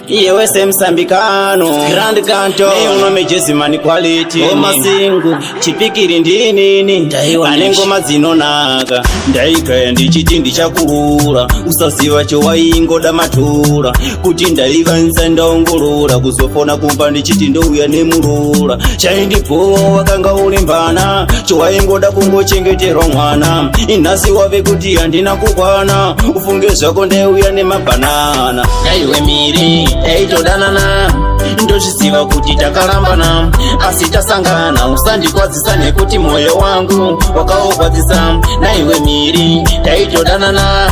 Yewe semsambikano Grand Kanto uno mejezimani quality omasingu chipikiri ndinini anengoma zinonaka ndaikaya ndichiti ndichakurura usaziva chowaingoda matura kuti ndaivanza ndaongorora kuzofona kumba ndichiti ndouya nemurura chaindibhova wakanga ulimbana chowaingoda kungochengeterwa mwana inhasi wave kuti handina kukwana ufunge zvako ndaiuya nemabhanana daiwe miri taitodanana ndozviziva kuti takarambana asi tasangana usandikwadzisa nekuti mwoyo wangu wakaokwadzisa naiwe miri taitodanana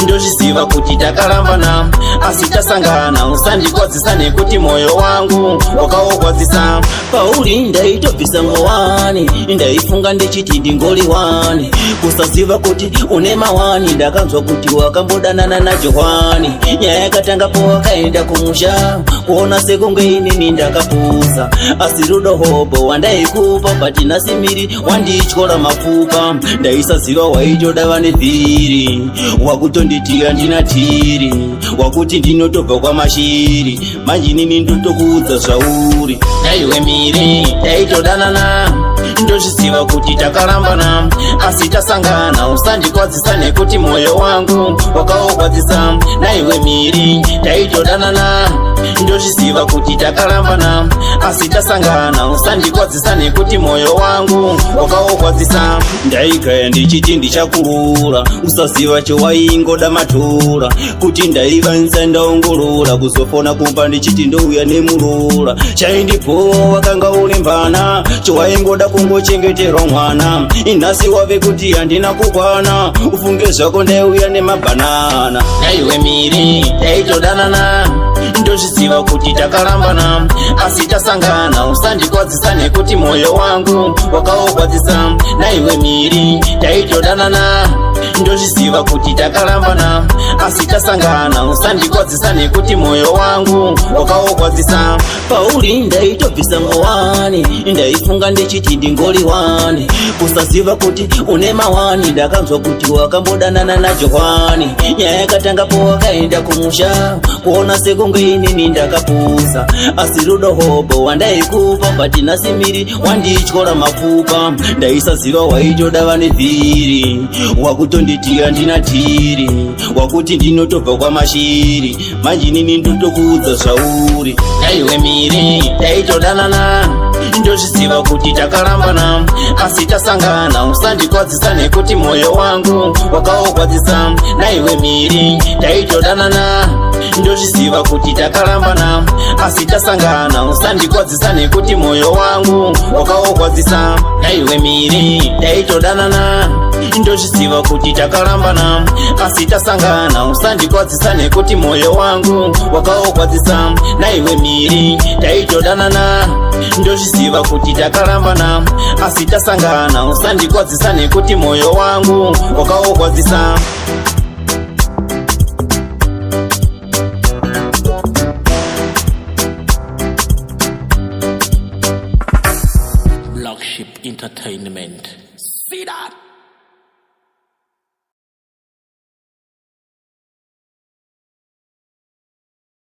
ndozviziva kuti takarambana asi tasangana usandikwadzisa nekuti mwoyo wangu wakaokwadzisa pauri ndaitobvisa ngowani ndaifunga ndichiti ndingoliwani kusaziva kuti une mawani ndakanzwa kuti wakambodanana naJohani nyaya yakatangapo wakaenda kumusha kuona sekunge inini ndakapusa asi rudo hobo wandaikupa bati nasimiri wandityora mapfupa ndaisaziva waitodava nevhiri wakutonditira ndina tiri wakuti ndinotobva kwamashiri manje nini ndotokuudza zvauri daiwe miri taitodanana ndozviziva kuti takarambana asi tasangana usandikwadzisa nekuti mwoyo wangu wakaokwadzisa naiwe miri taitodanana ndozviziva kuti takarambana asi tasangana usandikwadzisa nekuti mwoyo wangu wakaokwadzisa ndaigaya ndichiti ndichakurura usaziva chowaingoda matura kuti ndaivanza ndaongorora kuzofona kumba ndichiti ndouya nemurura chaindibhova wakanga ulimbana chowaingoda kungochengeterwa mwana inhasi wave kuti handina kukwana ufunge zvako ndaiuya nemabhanana daiwe miri taitodanana ndozviziva kuti takarambana asi tasangana usandikwadzisa nekuti mwoyo wangu wakaokwadzisa naiwe miri taitodanana ndozviziva kuti takarambana asi tasangana usandikwadzisa nekuti mwoyo wangu wakaokwadzisa pauri ndaitobvisa ngowani ndaifunga ndichiti ndingoliwani kusaziva kuti une mawani ndakanzwa kuti wakambodanana naJohani nyaya yakatangapo wakaenda kumusha kuona sekunge inini ndakapusa asi rudo hobo wandaikupa bati nasimiri wandityora mapfupa ndaisaziva waitodava nevhiri wakutonditira ndina tiri wakuti ndinotobva kwamashiri manje nini ndotokuudza zvauri daiwe miri taitodanana ndozviziva kuti takarambana asi tasangana usandikwadzisa nekuti mwoyo wangu wakaokwadzisa naiwe miri taitodanana ndozviziva kuti takarambana asi tasangana usandikwadzisa nekuti mwoyo wangu wakaokwadzisa naiwe miri taitodanana ndozviziva kuti takarambana asi tasangana usandikwadzisa nekuti mwoyo wangu wakaokwadzisa naiwe miri taitodanana ndozviziva kuti takarambana asi tasangana usandikwadzisa nekuti mwoyo wangu wakaokwadzisa Blockship Entertainment. See that?